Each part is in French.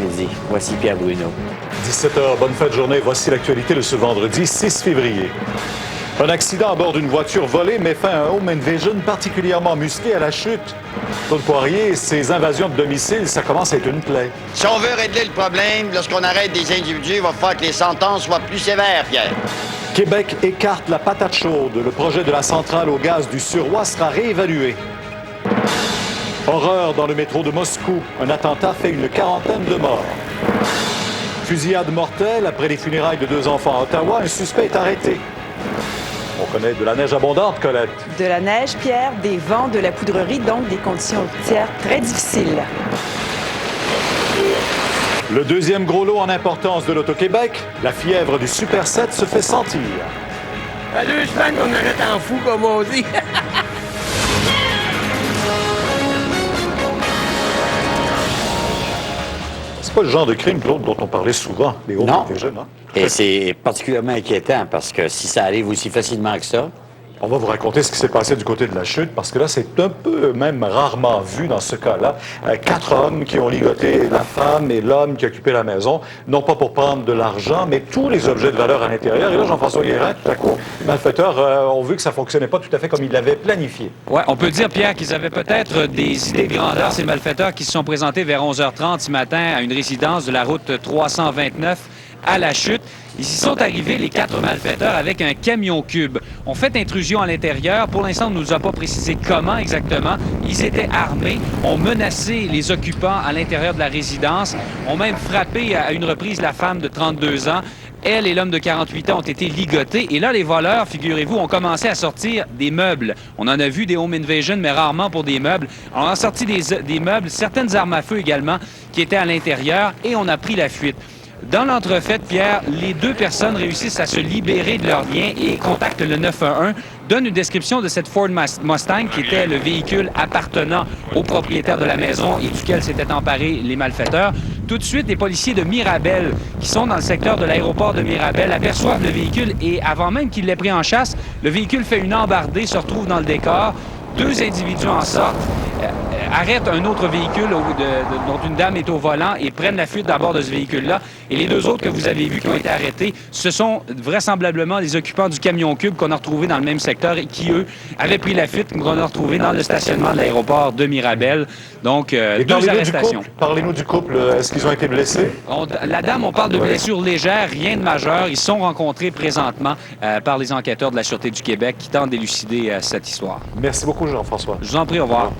après-midi. Voici Pierre Bruno. 17h, bonne fin de journée. Voici l'actualité de ce vendredi 6 février. Un accident à bord d'une voiture volée met fin à un home invasion particulièrement musclé à la chute. Claude Poirier, ces invasions de domicile, ça commence à être une plaie. Si on veut régler le problème, lorsqu'on arrête des individus, il va falloir que les sentences soient plus sévères, Pierre. Québec écarte la patate chaude. Le projet de la centrale au gaz du Suroît sera réévalué. Horreur dans le métro de Moscou. Un attentat fait une quarantaine de morts. Fusillade mortelle après les funérailles de 2 enfants à Ottawa. Un suspect est arrêté. On connaît de la neige abondante, Colette. De la neige, Pierre, des vents, de la poudrerie, donc des conditions routières très difficiles. Le deuxième gros lot en importance de l'Auto-Québec, la fièvre du Super 7 se fait sentir. À 2 semaines qu'on arrête en fou, comme on dit. C'est pas le genre de crime, Claude, dont on parlait souvent, les hauts Non. jeunes, hein? Et c'est particulièrement inquiétant parce que si ça arrive aussi facilement que ça, On va vous raconter ce qui s'est passé du côté de la chute, parce que là, c'est un peu, même rarement vu dans ce cas-là. 4 hommes qui ont ligoté la femme et l'homme qui occupait la maison, non pas pour prendre de l'argent, mais tous les objets de valeur à l'intérieur. Et là, Jean-François Guérin, tout à coup, les malfaiteurs ont vu que ça ne fonctionnait pas tout à fait comme ils l'avaient planifié. Oui, on peut dire, Pierre, qu'ils avaient peut-être des idées de grandeur, ces malfaiteurs qui se sont présentés vers 11h30 ce matin à une résidence de la route 329 à la chute. Ils y sont arrivés, les 4 malfaiteurs, avec un camion cube. On fait intrusion à l'intérieur. Pour l'instant, on ne nous a pas précisé comment exactement. Ils étaient armés, ont menacé les occupants à l'intérieur de la résidence, ont même frappé à une reprise la femme de 32 ans. Elle et l'homme de 48 ans ont été ligotés. Et là, les voleurs, figurez-vous, ont commencé à sortir des meubles. On en a vu des home invasion, mais rarement pour des meubles. On a sorti des meubles, certaines armes à feu également, qui étaient à l'intérieur, et on a pris la fuite. Dans l'entrefaite, Pierre, les 2 personnes réussissent à se libérer de leurs liens et contactent le 911, donnent une description de cette Ford Mustang qui était le véhicule appartenant au propriétaire de la maison et duquel s'étaient emparés les malfaiteurs. Tout de suite, les policiers de Mirabel, qui sont dans le secteur de l'aéroport de Mirabel, aperçoivent le véhicule et avant même qu'il l'ait pris en chasse, le véhicule fait une embardée, se retrouve dans le décor. 2 individus en sortent, arrêtent un autre véhicule dont une dame est au volant et prennent la fuite d'abord de ce véhicule-là. Et les 2 autres que vous avez vus qui ont été arrêtés, ce sont vraisemblablement les occupants du camion cube qu'on a retrouvé dans le même secteur et qui, eux, avaient pris la fuite qu'on a retrouvé dans le stationnement de l'aéroport de Mirabel. Donc, 2 arrestations. Parlez-nous du couple. Est-ce qu'ils ont été blessés? La dame, on parle de blessures légères, rien de majeur. Ils sont rencontrés présentement par les enquêteurs de la Sûreté du Québec qui tentent d'élucider cette histoire. Merci beaucoup, Jean-François. Je vous en prie, au revoir.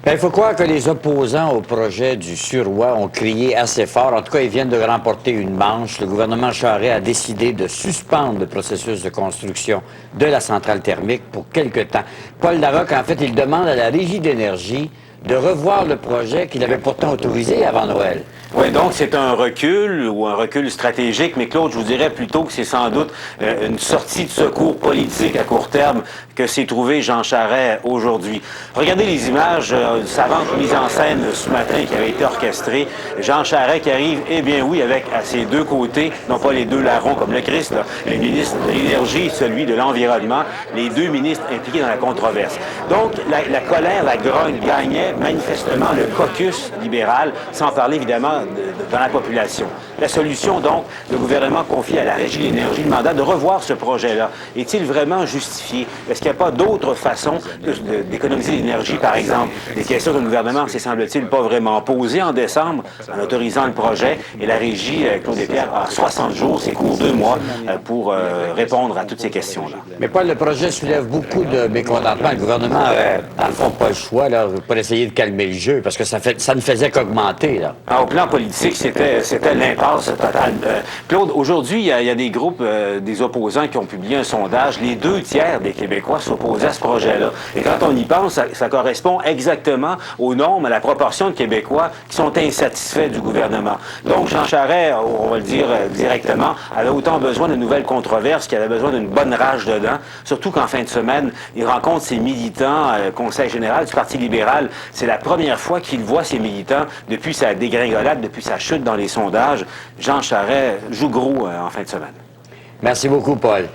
bien, il faut croire que les opposants au projet du Suroît ont crié assez fort. En tout cas, ils viennent de remporter une manche. Le gouvernement Charest a décidé de suspendre le processus de construction de la centrale thermique pour quelque temps. Paul Larocque, en fait, il demande à la Régie d'énergie de revoir le projet qu'il avait pourtant autorisé avant Noël. Oui, donc c'est un recul ou un recul stratégique, mais Claude, je vous dirais plutôt que c'est sans doute une sortie de secours politique à court terme que s'est trouvé Jean Charest aujourd'hui. Regardez les images, savante mise en scène ce matin qui avait été orchestrée. Jean Charest qui arrive, eh bien oui, avec à ses 2 côtés, non pas les 2 larrons comme le Christ, là, le ministre de l'Énergie, celui de l'Environnement, les 2 ministres impliqués dans la controverse. Donc la colère, la grogne gagnait manifestement le caucus libéral, sans parler évidemment dans la population. La solution, donc, le gouvernement confie à la Régie de l'énergie le mandat de revoir ce projet-là. Est-il vraiment justifié? Est-ce qu'il n'y a pas d'autres façons d'économiser l'énergie, par exemple? Des questions que le gouvernement s'est, semble-t-il, pas vraiment posées en décembre en autorisant le projet. Et la Régie, Claude Despierres, a 60 jours, c'est court 2 mois, pour répondre à toutes ces questions-là. Mais Paul, le projet soulève beaucoup de mécontentement. Le gouvernement avait, dans le fond, pas le choix là, pour essayer de calmer le jeu, parce que ça ne faisait qu'augmenter. Là. Au plan politique, c'était l'impasse totale. Claude, aujourd'hui, il y a des groupes, des opposants qui ont publié un sondage. Les 2 tiers des Québécois s'opposaient à ce projet-là. Et quand on y pense, ça correspond exactement aux normes, à la proportion de Québécois qui sont insatisfaits du gouvernement. Donc, Jean Charest, on va le dire directement, avait autant besoin de nouvelles controverses qu'il avait besoin d'une bonne rage dedans. Surtout qu'en fin de semaine, il rencontre ses militants, Conseil général du Parti libéral. C'est la première fois qu'il voit ses militants depuis sa dégringolade, depuis sa chute dans les sondages. Jean Charest joue gros en fin de semaine. Merci beaucoup, Paul.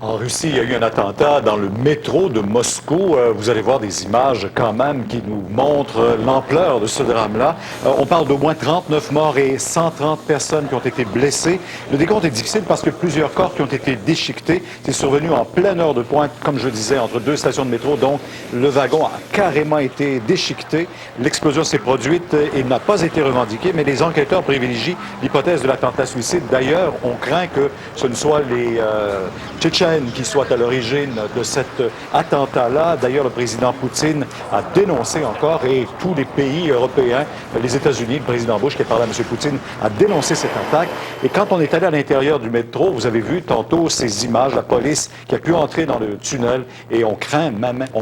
En Russie, il y a eu un attentat dans le métro de Moscou. Vous allez voir des images quand même qui nous montrent l'ampleur de ce drame-là. On parle d'au moins 39 morts et 130 personnes qui ont été blessées. Le décompte est difficile parce que plusieurs corps qui ont été déchiquetés. C'est survenu en pleine heure de pointe, comme je disais, entre deux stations de métro. Donc, le wagon a carrément été déchiqueté. L'explosion s'est produite et n'a pas été revendiquée, mais les enquêteurs privilégient l'hypothèse de l'attentat suicide. D'ailleurs, on craint que ce ne soit les Tchétchènes qui soient à l'origine de cet attentat-là. D'ailleurs, le président Poutine a dénoncé encore, et tous les pays européens, les États-Unis, le président Bush qui a parlé à M. Poutine, a dénoncé cette attaque. Et quand on est allé à l'intérieur du métro, vous avez vu tantôt ces images, la police qui a pu entrer dans le tunnel, et on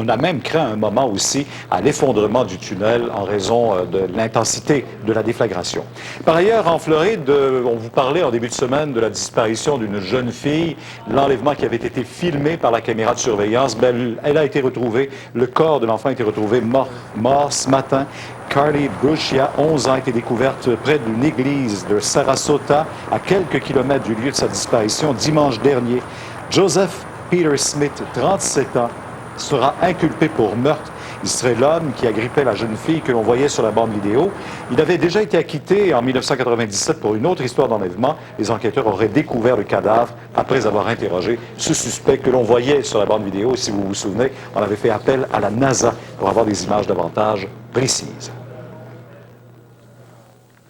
a même craint un moment aussi à l'effondrement du tunnel en raison de l'intensité de la déflagration. Par ailleurs, en Floride, on vous parlait en début de semaine de la disparition d'une jeune fille, l'enlèvement qui avait été filmé par la caméra de surveillance. Elle a été retrouvée, le corps de l'enfant a été retrouvé mort ce matin. Carly Brucia, 11 ans, a été découverte près d'une église de Sarasota, à quelques kilomètres du lieu de sa disparition, dimanche dernier. Joseph Peter Smith, 37 ans, sera inculpé pour meurtre. Il serait l'homme qui agrippait la jeune fille que l'on voyait sur la bande vidéo. Il avait déjà été acquitté en 1997 pour une autre histoire d'enlèvement. Les enquêteurs auraient découvert le cadavre après avoir interrogé ce suspect que l'on voyait sur la bande vidéo. Si vous vous souvenez, on avait fait appel à la NASA pour avoir des images davantage précises.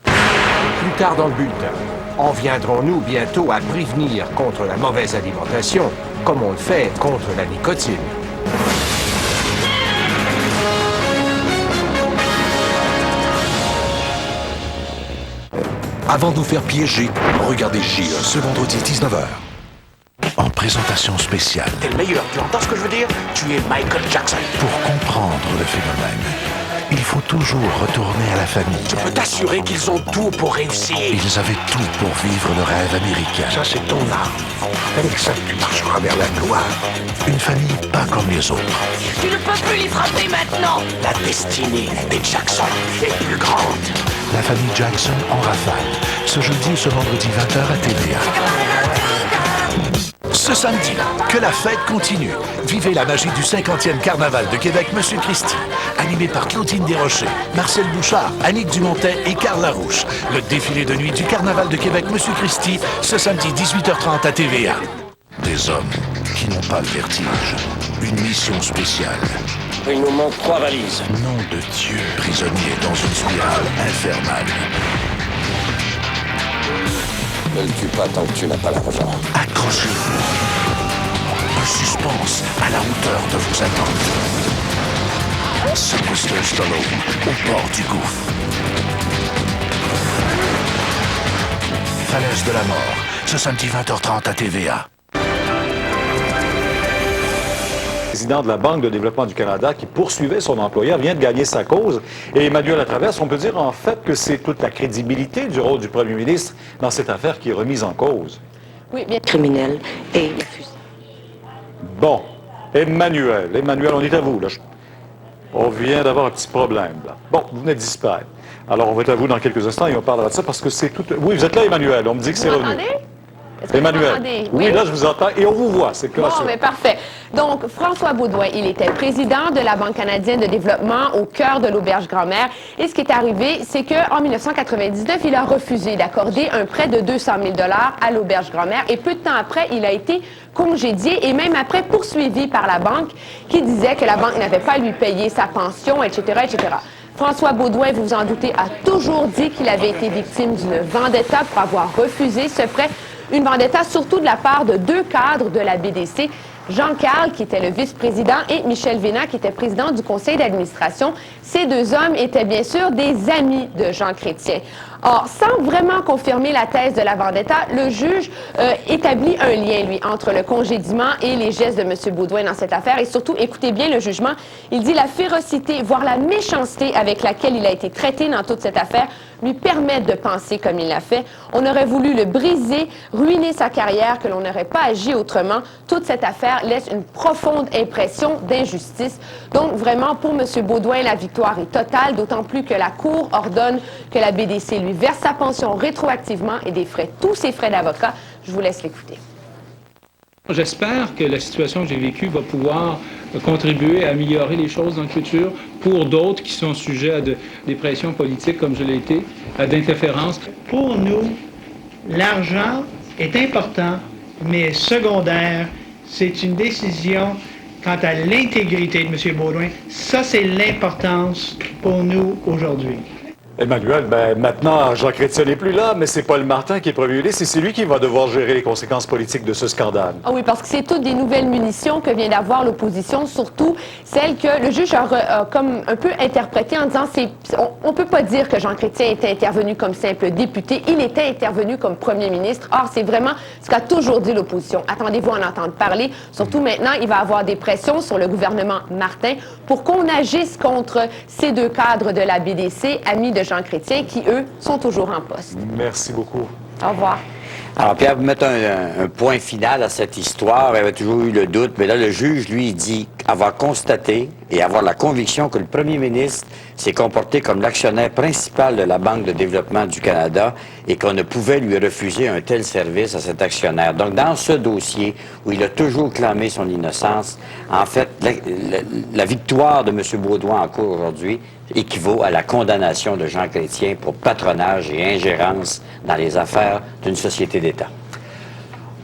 Plus tard dans le bulletin, en viendrons-nous bientôt à prévenir contre la mauvaise alimentation, comme on le fait contre la nicotine? Avant de vous faire piéger, regardez JE ce vendredi 19h. En présentation spéciale. T'es le meilleur, tu entends ce que je veux dire? Tu es Michael Jackson. Pour comprendre le phénomène, il faut toujours retourner à la famille. Je peux t'assurer qu'ils ont tout pour réussir. Ils avaient tout pour vivre le rêve américain. Ça, c'est ton arme. Avec ça, tu marcheras vers la gloire. Une famille pas comme les autres. Tu ne peux plus les frapper maintenant. La destinée des Jackson est plus grande. La famille Jackson en rafale. Ce jeudi ou ce vendredi 20h à TVA. Ce samedi, que la fête continue. Vivez la magie du 50e Carnaval de Québec, Monsieur Christie. Animé par Claudine Desrochers, Marcel Bouchard, Annick Dumontet et Carl Larouche. Le défilé de nuit du Carnaval de Québec, Monsieur Christie, ce samedi 18h30 à TVA. Des hommes qui n'ont pas le vertige. Une mission spéciale. Il nous manque 3 valises. Nom de Dieu, prisonnier dans une spirale infernale. Ne le tue pas tant que tu n'as pas l'argent. Accrochez-vous. Un suspense à la hauteur de vos attentes. Sylvester Stallone au bord du gouffre. Falaise de la mort, ce samedi 20h30 à TVA. Le président de la Banque de développement du Canada qui poursuivait son employeur vient de gagner sa cause. Et Emmanuel Latraverse, on peut dire en fait que c'est toute la crédibilité du rôle du premier ministre dans cette affaire qui est remise en cause. Oui, bien criminel et refusé. Bon, Emmanuel, on est à vous. Là. On vient d'avoir un petit problème. Là. Bon, vous venez de disparaître. Alors, on va être à vous dans quelques instants et on parlera de ça parce que c'est tout... Oui, vous êtes là, Emmanuel. On me dit que c'est revenu. Emmanuel. Oui, là, je vous entends et on vous voit. C'est clair. Bon, mais parfait. Donc, François Baudouin, il était président de la Banque canadienne de développement au cœur de l'Auberge Grand-Mère. Et ce qui est arrivé, c'est qu'en 1999, il a refusé d'accorder un prêt de 200 000 $ à l'Auberge Grand-Mère. Et peu de temps après, il a été congédié et même après poursuivi par la banque qui disait que la banque n'avait pas à lui payer sa pension, etc., etc. François Baudouin, vous vous en doutez, a toujours dit qu'il avait été victime d'une vendetta pour avoir refusé ce prêt. Une vendetta surtout de la part de 2 cadres de la BDC, Jean Carl, qui était le vice-président, et Michel Vénat, qui était président du conseil d'administration. Ces 2 hommes étaient bien sûr des amis de Jean Chrétien. Or, sans vraiment confirmer la thèse de la vendetta, le juge établit un lien, lui, entre le congédiement et les gestes de M. Baudouin dans cette affaire. Et surtout, écoutez bien le jugement, il dit la férocité, voire la méchanceté avec laquelle il a été traité dans toute cette affaire lui permettent de penser comme il l'a fait. On aurait voulu le briser, ruiner sa carrière, que l'on n'aurait pas agi autrement. Toute cette affaire laisse une profonde impression d'injustice. Donc, vraiment, pour M. Baudouin, la victoire est totale, d'autant plus que la Cour ordonne que la BDC lui verse sa pension rétroactivement et des frais, tous ses frais d'avocat. Je vous laisse l'écouter. J'espère que la situation que j'ai vécue va pouvoir contribuer à améliorer les choses dans le futur pour d'autres qui sont sujets à des pressions politiques comme je l'ai été, à d'interférences. Pour nous, l'argent est important, mais secondaire. C'est une décision quant à l'intégrité de M. Beaudoin. Ça, c'est l'importance pour nous aujourd'hui. Emmanuel, maintenant, Jean Chrétien n'est plus là, mais c'est Paul Martin qui est premier ministre et c'est lui qui va devoir gérer les conséquences politiques de ce scandale. Ah oui, parce que c'est toutes des nouvelles munitions que vient d'avoir l'opposition, surtout celles que le juge a comme un peu interprétées en disant on ne peut pas dire que Jean Chrétien était intervenu comme simple député, il était intervenu comme premier ministre. Or, c'est vraiment ce qu'a toujours dit l'opposition. Attendez-vous à en entendre parler. Surtout maintenant, il va y avoir des pressions sur le gouvernement Martin pour qu'on agisse contre ces deux cadres de la BDC, amis de Jean Chrétien, qui, eux, sont toujours en poste. Merci beaucoup. Au revoir. Alors, Pierre, vous mettez un point final à cette histoire. Il avait toujours eu le doute, mais là, le juge, lui, il dit avoir constaté et avoir la conviction que le premier ministre s'est comporté comme l'actionnaire principal de la Banque de développement du Canada et qu'on ne pouvait lui refuser un tel service à cet actionnaire. Donc, dans ce dossier où il a toujours clamé son innocence, en fait, la victoire de M. Beaudoin en cours aujourd'hui équivaut à la condamnation de Jean Chrétien pour patronage et ingérence dans les affaires d'une société d'État.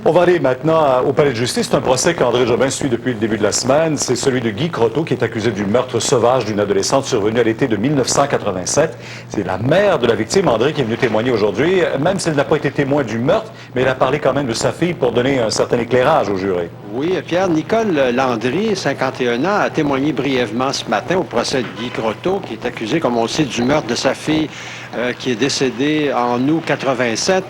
On va aller maintenant au palais de justice. C'est un procès qu'André Jobin suit depuis le début de la semaine. C'est celui de Guy Croteau qui est accusé du meurtre sauvage d'une adolescente survenue à l'été de 1987. C'est la mère de la victime, André, qui est venue témoigner aujourd'hui. Même si elle n'a pas été témoin du meurtre, mais elle a parlé quand même de sa fille pour donner un certain éclairage au juré. Oui, Pierre, Nicole Landry, 51 ans, a témoigné brièvement ce matin au procès de Guy Croteau, qui est accusé, comme on le sait, du meurtre de sa fille qui est décédée en août 87.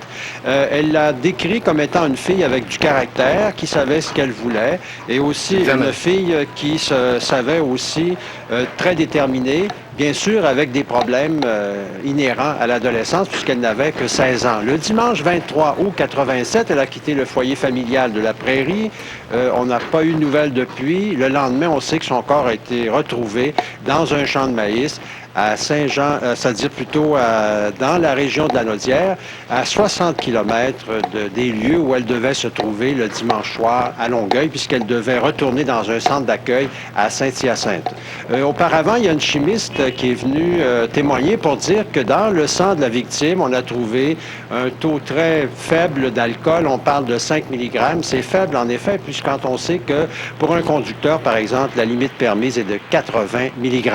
Elle l'a décrit comme étant une fille avec du caractère, qui savait ce qu'elle voulait, et aussi une fille qui se savait aussi très déterminée, bien sûr avec des problèmes inhérents à l'adolescence, puisqu'elle n'avait que 16 ans. Le dimanche 23 août 87, elle a quitté le foyer familial de la Prairie. On n'a pas eu de nouvelles depuis. Le lendemain, on sait que son corps a été retrouvé dans un champ de maïs à Saint-Jean, c'est-à-dire plutôt dans la région de la Naudière, à 60 km des lieux où elle devait se trouver le dimanche soir à Longueuil, puisqu'elle devait retourner dans un centre d'accueil à Saint-Hyacinthe. Auparavant, il y a une chimiste qui est venue témoigner pour dire que dans le sang de la victime, on a trouvé un taux très faible d'alcool. On parle de 5 mg. C'est faible, en effet, puisque quand on sait que pour un conducteur, par exemple, la limite permise est de 80 mg.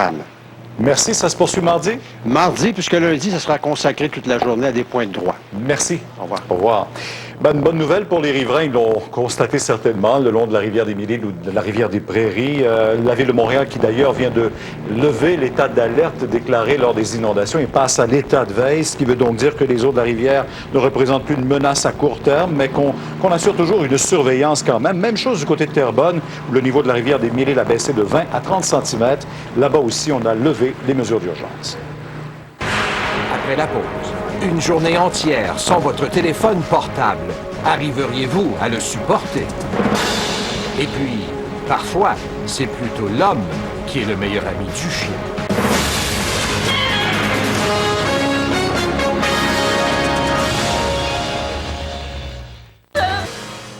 Merci. Ça se poursuit mardi? Mardi, puisque lundi, ça sera consacré toute la journée à des points de droit. Merci. Au revoir. Au revoir. Une bonne nouvelle pour les riverains, ils l'ont constaté certainement le long de la rivière des Mille-Îles ou de la rivière des Prairies. La Ville de Montréal qui d'ailleurs vient de lever l'état d'alerte déclaré lors des inondations et passe à l'état de veille, ce qui veut donc dire que les eaux de la rivière ne représentent plus une menace à court terme, mais qu'on assure toujours une surveillance quand même. Même chose du côté de Terrebonne, où le niveau de la rivière des Mille-Îles a baissé de 20 à 30 cm. Là-bas aussi, on a levé les mesures d'urgence. Après la pause, une journée entière sans votre téléphone portable. Arriveriez-vous à le supporter? Et puis, parfois, c'est plutôt l'homme qui est le meilleur ami du chien.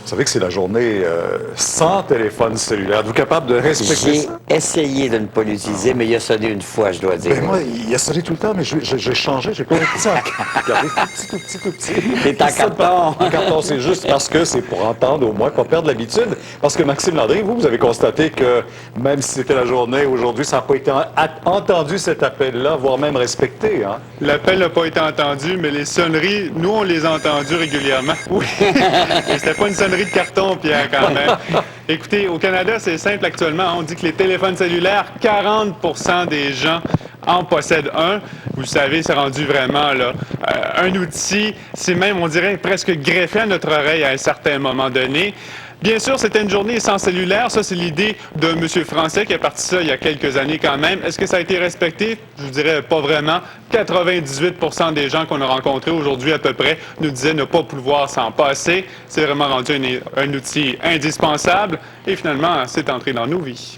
Vous savez que c'est la journée sans téléphone cellulaire. Êtes-vous capable de respecter ça? J'ai essayé de ne pas l'utiliser, mais il a sonné une fois, je dois dire. Ben moi, il a sonné tout le temps, mais j'ai changé. J'ai converti ça en regardez, tout petit. C'est en carton. En carton, c'est juste parce que c'est pour entendre au moins, pas perdre l'habitude. Parce que Maxime Landry, vous avez constaté que même si c'était la journée aujourd'hui, ça n'a pas été entendu cet appel-là, voire même respecté. Hein? L'appel n'a pas été entendu, mais les sonneries, nous, on les a entendues régulièrement. Oui. Et c'était pas une sonnerie de carton, Pierre, quand même. Écoutez, au Canada, c'est simple actuellement. On dit que les téléphones cellulaires, 40 % des gens en possèdent un. Vous le savez, c'est rendu vraiment là, un outil, c'est même, on dirait, presque greffé à notre oreille à un certain moment donné. Bien sûr, c'était une journée sans cellulaire. Ça, c'est l'idée de M. Français qui a parti ça il y a quelques années quand même. Est-ce que ça a été respecté? Je vous dirais pas vraiment. 98 % des gens qu'on a rencontrés aujourd'hui à peu près nous disaient ne pas pouvoir s'en passer. C'est vraiment rendu un outil indispensable et finalement, c'est entré dans nos vies.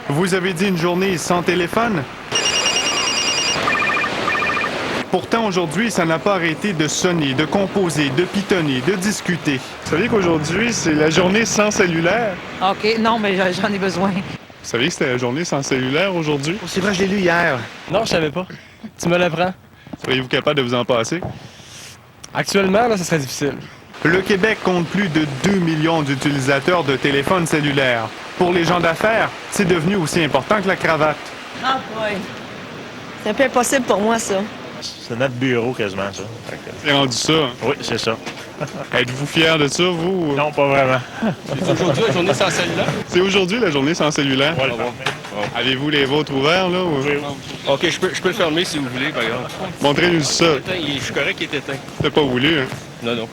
Vous avez dit une journée sans téléphone? Pourtant, aujourd'hui, ça n'a pas arrêté de sonner, de composer, de pitonner, de discuter. Vous savez qu'aujourd'hui, c'est la journée sans cellulaire? OK, non, mais j'en ai besoin. Vous saviez que c'était la journée sans cellulaire aujourd'hui? C'est vrai, je l'ai lu hier. Non, je savais pas. Tu me l'apprends. Seriez-vous capable de vous en passer? Actuellement, là, ça serait difficile. Le Québec compte plus de 2 millions d'utilisateurs de téléphones cellulaires. Pour les gens d'affaires, c'est devenu aussi important que la cravate. Ah, ouais. C'est un peu impossible pour moi, ça. C'est notre bureau, quasiment, ça. C'est rendu ça? Oui, c'est ça. Êtes-vous fier de ça, vous? Non, pas vraiment. C'est aujourd'hui la journée sans cellulaire? C'est aujourd'hui la journée sans cellulaire? Ouais, Avez-vous les vôtres ouverts, là? Ou... Oui. OK, je peux le fermer si vous voulez, par exemple. Montrez-nous ça. Je suis correct qu'il est éteint. T'as pas voulu, hein? Non, non.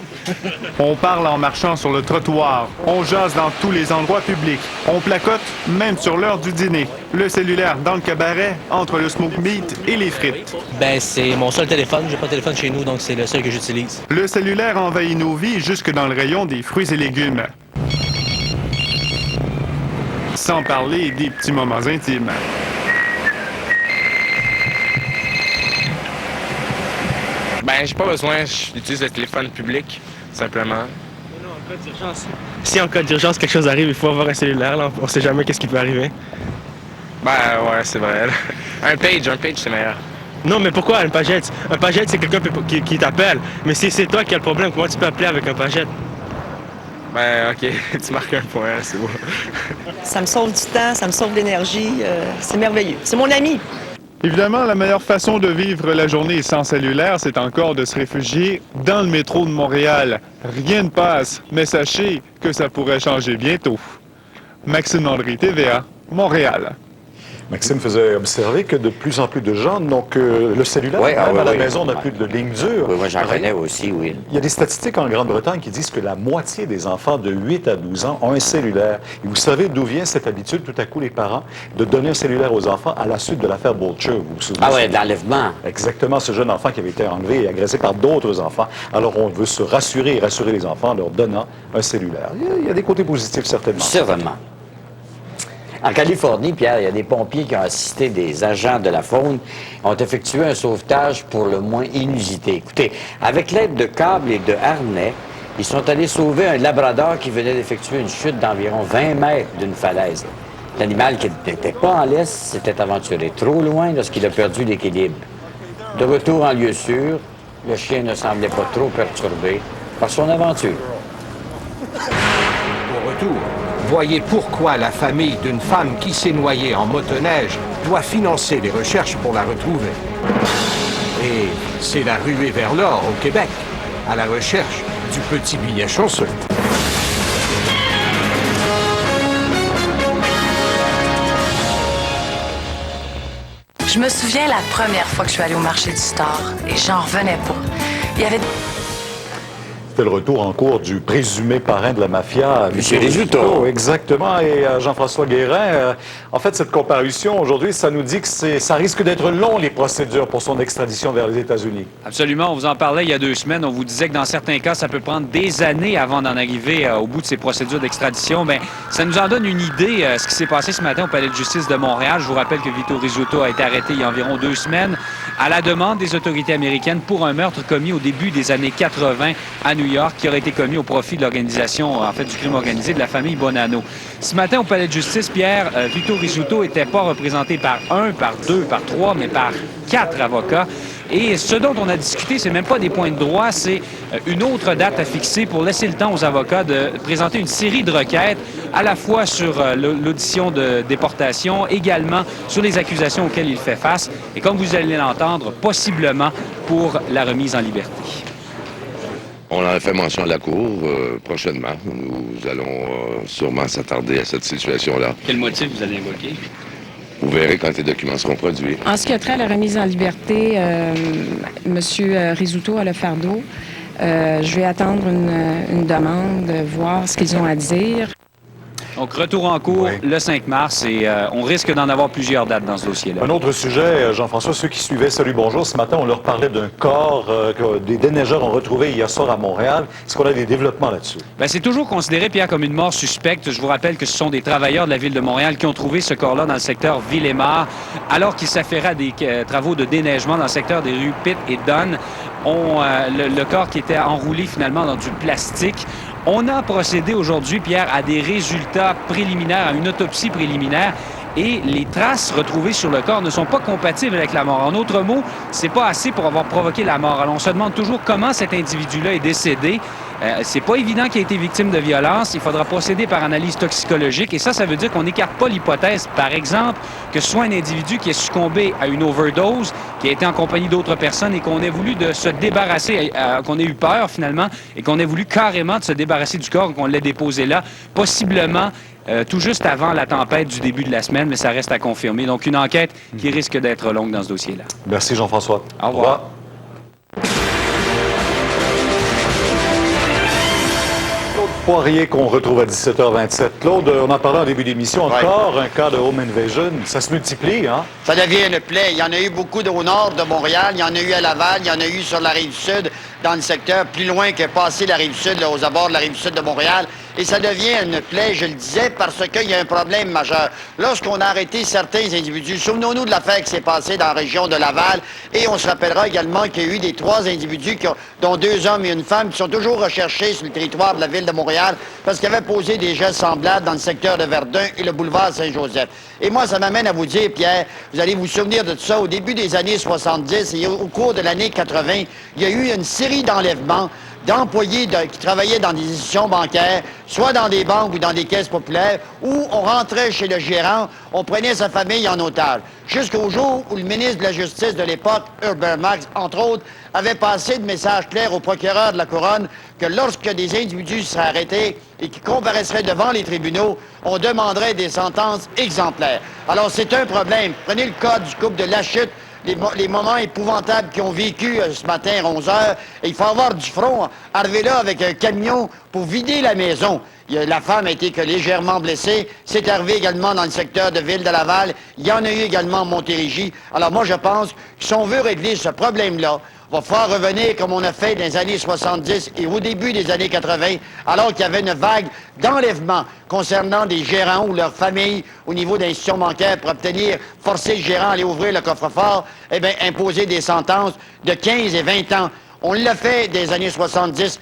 On parle en marchant sur le trottoir. On jase dans tous les endroits publics. On placote même sur l'heure du dîner. Le cellulaire dans le cabaret, entre le smoke meat et les frites. Ben, c'est mon seul téléphone. J'ai pas de téléphone chez nous, donc c'est le seul que j'utilise. Le cellulaire envahit nos vies jusque dans le rayon des fruits et légumes. Sans parler des petits moments intimes. Ben, j'ai pas besoin, j'utilise le téléphone public, simplement. Si en cas d'urgence, quelque chose arrive, il faut avoir un cellulaire, là. On sait jamais qu'est-ce qui peut arriver. Ben, ouais, c'est vrai. Un page, c'est meilleur. Non, mais pourquoi un pagette? Un pagette, c'est quelqu'un qui t'appelle. Mais si c'est toi qui as le problème, comment tu peux appeler avec un pagette? Ben, OK, tu marques un point, c'est beau. Ça me sauve du temps, ça me sauve de l'énergie. C'est merveilleux. C'est mon ami. Évidemment, la meilleure façon de vivre la journée sans cellulaire, c'est encore de se réfugier dans le métro de Montréal. Rien ne passe, mais sachez que ça pourrait changer bientôt. Maxime Landry, TVA, Montréal. Maxime faisait observer que de plus en plus de gens n'ont que le cellulaire. Oui, Même à la oui. maison, on n'a plus de ligne dure. Oui, moi, j'en connais aussi, oui. Il y a des statistiques en Grande-Bretagne qui disent que la moitié des enfants de 8 à 12 ans ont un cellulaire. Et vous savez d'où vient cette habitude, tout à coup, les parents, de donner un cellulaire aux enfants à la suite de l'affaire Butcher, vous vous souvenez? Ah oui, de l'enlèvement. Exactement, ce jeune enfant qui avait été enlevé et agressé par d'autres enfants. Alors, on veut se rassurer et rassurer les enfants en leur donnant un cellulaire. Il y a des côtés positifs, certainement. Certainement. En Californie, Pierre, il y a des pompiers qui ont assisté des agents de la faune, ont effectué un sauvetage pour le moins inusité. Écoutez, avec l'aide de câbles et de harnais, ils sont allés sauver un labrador qui venait d'effectuer une chute d'environ 20 mètres d'une falaise. L'animal qui n'était pas en laisse s'était aventuré trop loin lorsqu'il a perdu l'équilibre. De retour en lieu sûr, le chien ne semblait pas trop perturbé par son aventure. Au retour, voyez pourquoi la famille d'une femme qui s'est noyée en motoneige doit financer les recherches pour la retrouver. Et c'est la ruée vers l'or au Québec, à la recherche du petit billet chanceux. Je me souviens la première fois que je suis allée au marché du Star et j'en revenais pas. Il y avait... C'était le retour en cours du présumé parrain de la mafia, M. Rizzuto. Exactement, et Jean-François Guérin. En fait, cette comparution, aujourd'hui, ça nous dit que ça risque d'être long, les procédures pour son extradition vers les États-Unis. Absolument. On vous en parlait il y a 2 semaines. On vous disait que dans certains cas, ça peut prendre des années avant d'en arriver au bout de ces procédures d'extradition. Bien, ça nous en donne une idée, ce qui s'est passé ce matin au Palais de justice de Montréal. Je vous rappelle que Vito Rizzuto a été arrêté il y a environ 2 semaines à la demande des autorités américaines pour un meurtre commis au début des années 80 à New York, qui aurait été commis au profit de l'organisation, en fait, du crime organisé de la famille Bonanno. Ce matin, au Palais de justice, Pierre, Vito Rizzuto n'était pas représenté par 1, par 2, par 3, mais par 4 avocats. Et ce dont on a discuté, c'est même pas des points de droit, c'est une autre date à fixer pour laisser le temps aux avocats de présenter une série de requêtes, à la fois sur l'audition de déportation, également sur les accusations auxquelles il fait face, et comme vous allez l'entendre, possiblement pour la remise en liberté. On en a fait mention à la Cour prochainement. Nous allons sûrement s'attarder à cette situation-là. Quel motif vous allez invoquer? Vous verrez quand les documents seront produits. En ce qui a trait à la remise en liberté, M. Rizzuto a le fardeau. Je vais attendre une demande, voir ce qu'ils ont à dire. Donc, retour en cours le 5 mars et on risque d'en avoir plusieurs dates dans ce dossier-là. Un autre sujet, Jean-François, ceux qui suivaient Salut Bonjour, ce matin, on leur parlait d'un corps que des déneigeurs ont retrouvé hier soir à Montréal. Est-ce qu'on a des développements là-dessus? Bien, c'est toujours considéré, Pierre, comme une mort suspecte. Je vous rappelle que ce sont des travailleurs de la Ville de Montréal qui ont trouvé ce corps-là dans le secteur Ville-et-Mar, alors qu'ils s'affairaient à des travaux de déneigement dans le secteur des rues Pitt et Dunn. Le corps qui était enroulé finalement dans du plastique. On a procédé aujourd'hui, Pierre, à des résultats préliminaires, à une autopsie préliminaire. Et les traces retrouvées sur le corps ne sont pas compatibles avec la mort. En d'autres mots, c'est pas assez pour avoir provoqué la mort. Alors, on se demande toujours comment cet individu-là est décédé. C'est pas évident qu'il ait été victime de violence. Il faudra procéder par analyse toxicologique. Et ça veut dire qu'on n'écarte pas l'hypothèse, par exemple, que ce soit un individu qui est succombé à une overdose, qui a été en compagnie d'autres personnes et qu'on ait voulu de se débarrasser, qu'on ait eu peur finalement, et qu'on ait voulu carrément de se débarrasser du corps, qu'on l'ait déposé là, possiblement tout juste avant la tempête du début de la semaine, mais ça reste à confirmer. Donc, une enquête qui risque d'être longue dans ce dossier-là. Merci, Jean-François. Au revoir. Claude Poirier, qu'on retrouve à 17h27. Claude, on en parlait en début d'émission. Encore un cas de home invasion. Ça se multiplie, hein? Ça devient une plaie. Il y en a eu beaucoup au nord de Montréal. Il y en a eu à Laval. Il y en a eu sur la Rive-Sud, dans le secteur plus loin que passer la Rive-Sud, aux abords de la Rive-Sud de Montréal. Et ça devient une plaie, je le disais, parce qu'il y a un problème majeur. Lorsqu'on a arrêté certains individus, souvenons-nous de l'affaire qui s'est passée dans la région de Laval, et on se rappellera également qu'il y a eu trois individus, dont 2 hommes et une femme, qui sont toujours recherchés sur le territoire de la Ville de Montréal parce qu'ils avaient posé des gestes semblables dans le secteur de Verdun et le boulevard Saint-Joseph. Et moi, ça m'amène à vous dire, Pierre, vous allez vous souvenir de tout ça, au début des années 70 et au cours de l'année 80, il y a eu une série d'enlèvements d'employés qui travaillaient dans des institutions bancaires, soit dans des banques ou dans des caisses populaires, où on rentrait chez le gérant, on prenait sa famille en otage. Jusqu'au jour où le ministre de la Justice de l'époque, Herbert Marks, entre autres, avait passé de messages clairs au procureur de la Couronne que lorsque des individus seraient arrêtés et qui comparaitraient devant les tribunaux, on demanderait des sentences exemplaires. Alors, c'est un problème. Prenez le cas du couple de Lachute, les moments épouvantables qu'ils ont vécu ce matin à 11h. Et il faut avoir du front, arriver là avec un camion pour vider la maison. La femme a été que légèrement blessée. C'est arrivé également dans le secteur de Ville de Laval. Il y en a eu également à Montérégie. Alors moi, je pense que si on veut régler ce problème-là, il va falloir revenir comme on a fait dans les années 70 et au début des années 80, alors qu'il y avait une vague d'enlèvement concernant des gérants ou leurs familles au niveau d'institutions bancaires pour forcer le gérant à aller ouvrir le coffre-fort, eh bien, imposer des sentences de 15 et 20 ans. On l'a fait des années 70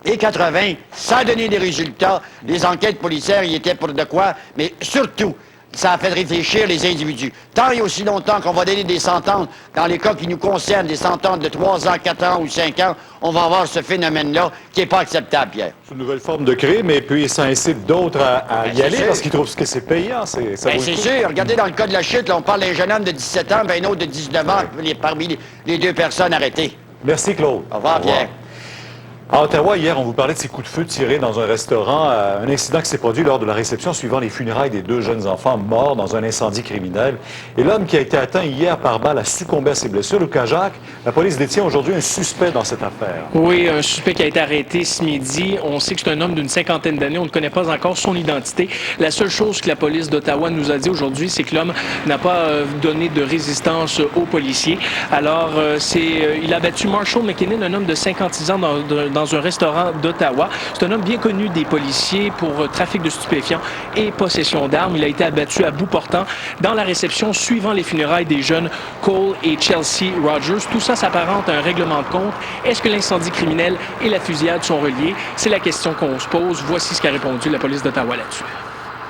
et 80, ça a donné des résultats. Les enquêtes policières y étaient pour de quoi, mais surtout, ça a fait réfléchir les individus. Tant et aussi longtemps qu'on va donner des sentences, dans les cas qui nous concernent, des sentences de 3 ans, 4 ans ou 5 ans, on va avoir ce phénomène-là qui n'est pas acceptable, Pierre. C'est une nouvelle forme de crime, et puis ça incite d'autres à y aller parce qu'ils trouvent que c'est payant. C'est sûr. Regardez, dans le cas de la chute, là, on parle d'un jeune homme de 17 ans, puis un autre de 19 ans, parmi les 2 personnes arrêtées. Merci, Claude. Au revoir, Pierre. À Ottawa, hier, on vous parlait de ces coups de feu tirés dans un restaurant. Un incident qui s'est produit lors de la réception suivant les funérailles des 2 jeunes enfants morts dans un incendie criminel. Et l'homme qui a été atteint hier par balle a succombé à ses blessures. Lucas Jacques, la police détient aujourd'hui un suspect dans cette affaire. Oui, un suspect qui a été arrêté ce midi. On sait que c'est un homme d'une 50aine d'années. On ne connaît pas encore son identité. La seule chose que la police d'Ottawa nous a dit aujourd'hui, c'est que l'homme n'a pas donné de résistance aux policiers. Alors, il a battu Marshall McKinnon, un homme de 56 ans dans un restaurant d'Ottawa. C'est un homme bien connu des policiers pour trafic de stupéfiants et possession d'armes. Il a été abattu à bout portant dans la réception suivant les funérailles des jeunes Cole et Chelsea Rogers. Tout ça s'apparente à un règlement de compte. Est-ce que l'incendie criminel et la fusillade sont reliés? C'est la question qu'on se pose. Voici ce qu'a répondu la police d'Ottawa là-dessus.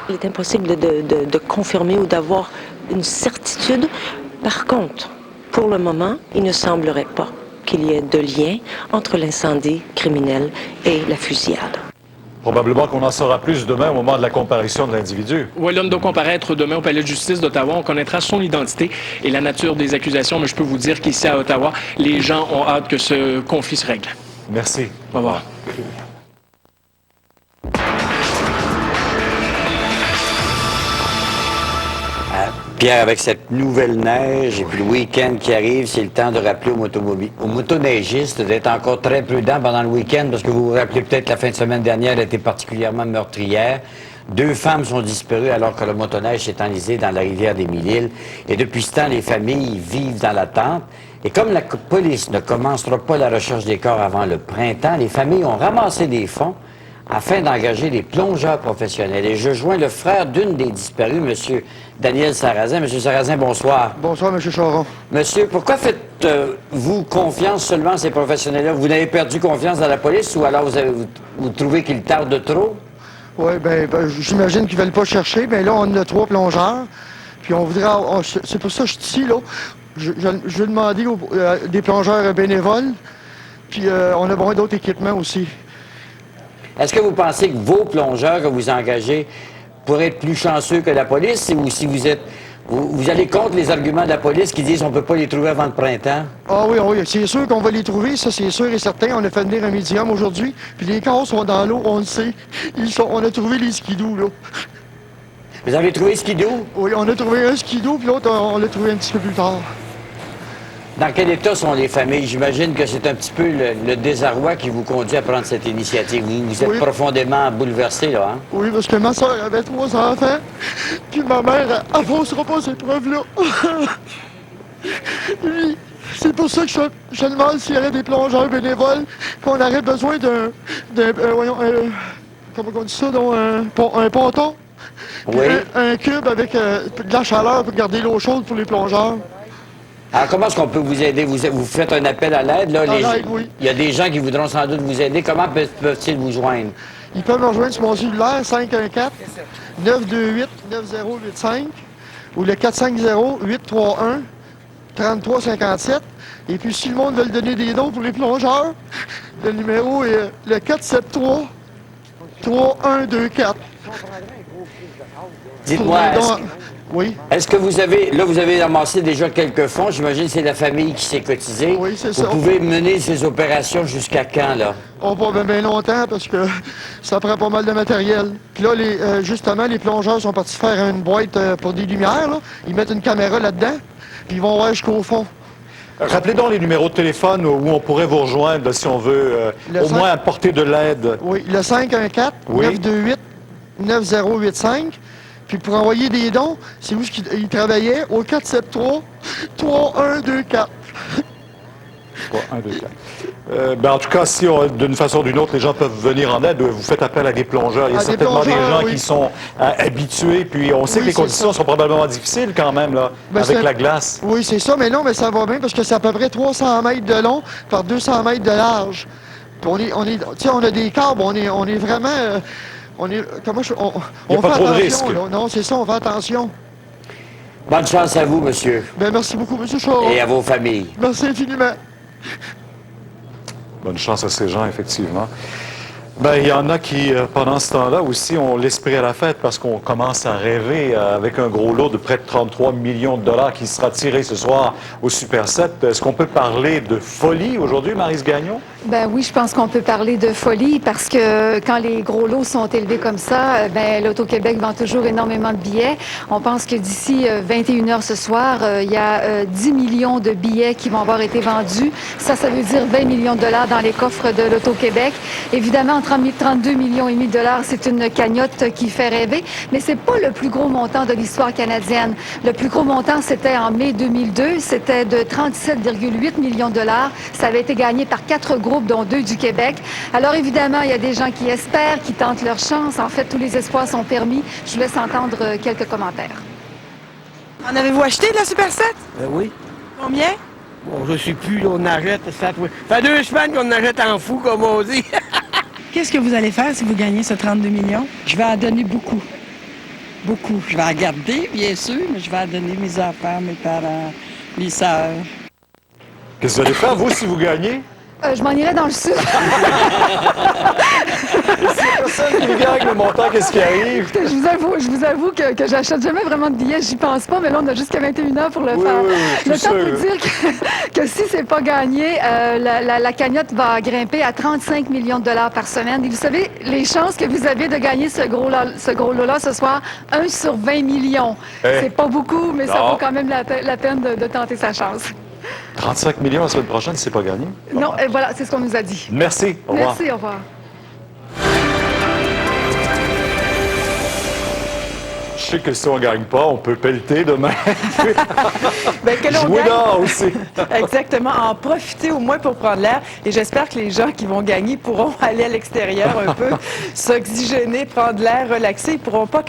Il est impossible de confirmer ou d'avoir une certitude. Par contre, pour le moment, il ne semblerait pas qu'il y ait de lien entre l'incendie criminel et la fusillade. Probablement qu'on en saura plus demain au moment de la comparution de l'individu. Oui, l'homme doit comparaître demain au palais de justice d'Ottawa. On connaîtra son identité et la nature des accusations, mais je peux vous dire qu'ici à Ottawa, les gens ont hâte que ce conflit se règle. Merci. Au revoir. Pierre, avec cette nouvelle neige et puis le week-end qui arrive, c'est le temps de rappeler aux motoneigistes d'être encore très prudents pendant le week-end parce que vous vous rappelez peut-être que la fin de semaine dernière a été particulièrement meurtrière. 2 femmes sont disparues alors que le motoneige s'est enlisé dans la rivière des Mille-Îles. Et depuis ce temps, les familles vivent dans l'attente. Et comme la police ne commencera pas la recherche des corps avant le printemps, les familles ont ramassé des fonds afin d'engager des plongeurs professionnels. Et je joins le frère d'une des disparues, M. Daniel Sarrazin. M. Sarrazin, bonsoir. Bonsoir, M. Charon. Monsieur, pourquoi faites-vous confiance seulement à ces professionnels-là? Vous n'avez perdu confiance dans la police ou alors vous trouvez qu'ils tardent trop? Oui, ben j'imagine qu'ils ne veulent pas chercher. Mais là, on a 3 plongeurs. Puis on voudrait... c'est pour ça que je suis ici, là. Je vais demander des plongeurs bénévoles. Puis on a besoin d'autres équipements aussi. Est-ce que vous pensez que vos plongeurs que vous engagez pourraient être plus chanceux que la police ou si vous allez contre les arguments de la police qui disent qu'on ne peut pas les trouver avant le printemps? Ah oui, oui, c'est sûr qu'on va les trouver, ça c'est sûr et certain. On a fait venir un médium aujourd'hui, puis les corps sont dans l'eau, on le sait. On a trouvé les skidoo, là. Vous avez trouvé skidoo? Oui, on a trouvé un skidoo, puis l'autre, on l'a trouvé un petit peu plus tard. Dans quel état sont les familles? J'imagine que c'est un petit peu le désarroi qui vous conduit à prendre cette initiative. Vous êtes profondément bouleversé, là, hein? Oui, parce que ma soeur avait 3 enfants, puis ma mère, elle faussera pas ces preuves-là. C'est pour ça que je demande s'il y aurait des plongeurs bénévoles, qu'on aurait besoin comment on dit ça, donc, un ponton, oui. Un cube avec de la chaleur pour garder l'eau chaude pour les plongeurs. Alors, comment est-ce qu'on peut vous aider? Vous faites un appel à l'aide, là? Oui. Il y a des gens qui voudront sans doute vous aider. Comment peuvent-ils vous joindre? Ils peuvent me rejoindre sur mon cellulaire, 514-928-9085 ou le 450-831-3357. Et puis, si le monde veut donner des dons pour les plongeurs, le numéro est le 473-3124. Dites-moi, oui. Est-ce que vous avez amassé déjà quelques fonds? J'imagine que c'est la famille qui s'est cotisée. Oui, c'est ça. Vous pouvez mener ces opérations jusqu'à quand, là? Oh, pas bien longtemps, parce que ça prend pas mal de matériel. Puis là, justement, les plongeurs sont partis faire une boîte pour des lumières, là. Ils mettent une caméra là-dedans, puis ils vont voir jusqu'au fond. Rappelez donc les numéros de téléphone où on pourrait vous rejoindre là, si on veut au moins apporter de l'aide. Oui, le 514-928-9085. Puis pour envoyer des dons, c'est où ils travaillaient? Au 473-3124. 3124. En tout cas, si d'une façon ou d'une autre, les gens peuvent venir en aide, vous faites appel à des plongeurs. Il y a certainement des gens qui sont habitués. Puis on sait que les conditions sont probablement difficiles quand même, là, avec la glace. Oui, c'est ça, mais non, mais ça va bien parce que c'est à peu près 300 mètres de long par 200 mètres de large. Puis on a des câbles, on est vraiment... on fait pas trop de risques. Non, c'est ça, on fait attention. Bonne chance à vous, monsieur. Merci beaucoup, M. Charon. Et à vos familles. Merci infiniment. Bonne chance à ces gens, effectivement. Il y en a qui, pendant ce temps-là aussi, ont l'esprit à la fête parce qu'on commence à rêver avec un gros lot de près de 33 millions de dollars qui sera tiré ce soir au Super 7. Est-ce qu'on peut parler de folie aujourd'hui, Maryse Gagnon? Ben oui, je pense qu'on peut parler de folie parce que quand les gros lots sont élevés comme ça, l'Auto-Québec vend toujours énormément de billets. On pense que d'ici 21h ce soir, il y a 10 millions de billets qui vont avoir été vendus. Ça veut dire 20 millions de dollars dans les coffres de l'Auto-Québec. Évidemment, 32 millions et demi de dollars, c'est une cagnotte qui fait rêver, mais c'est pas le plus gros montant de l'histoire canadienne. Le plus gros montant, c'était en mai 2002, c'était de 37,8 millions de dollars. Ça avait été gagné par 4 groupes, dont 2 du Québec. Alors évidemment, il y a des gens qui espèrent, qui tentent leur chance. En fait, tous les espoirs sont permis. Je vous laisse entendre quelques commentaires. En avez-vous acheté de la Super 7? Oui. Combien? Bon, je sais plus, on achète ça. Ça fait 2 semaines qu'on achète en fou, comme on dit. Qu'est-ce que vous allez faire si vous gagnez ce 32 millions? Je vais en donner beaucoup. Beaucoup. Je vais en garder, bien sûr, mais je vais en donner mes enfants, mes parents, mes sœurs. Qu'est-ce que vous allez faire, vous, si vous gagnez? Je m'en irai dans le sud. Si personne qui gagne le montant, qu'est-ce qui arrive? Écoutez, je vous avoue que j'achète jamais vraiment de billets, j'y pense pas, mais là, on a jusqu'à 21h pour le faire. Le temps de vous dire que si c'est pas gagné, la cagnotte va grimper à 35 millions de dollars par semaine. Et vous savez, les chances que vous avez de gagner ce gros lot-là ce soir, 1 sur 20 millions. C'est pas beaucoup, mais ça vaut quand même la peine de tenter sa chance. 35 millions la semaine prochaine, c'est pas gagné? Non, voilà, c'est ce qu'on nous a dit. Merci, au revoir. Merci, au revoir. sachez que si on ne gagne pas, on peut pelleter demain. Bien, que l'on Jouer gagne. dehors aussi. Exactement, en profiter au moins pour prendre l'air. Et j'espère que les gens qui vont gagner pourront aller à l'extérieur un peu, s'oxygéner, prendre l'air, relaxer. Ils ne pourront pas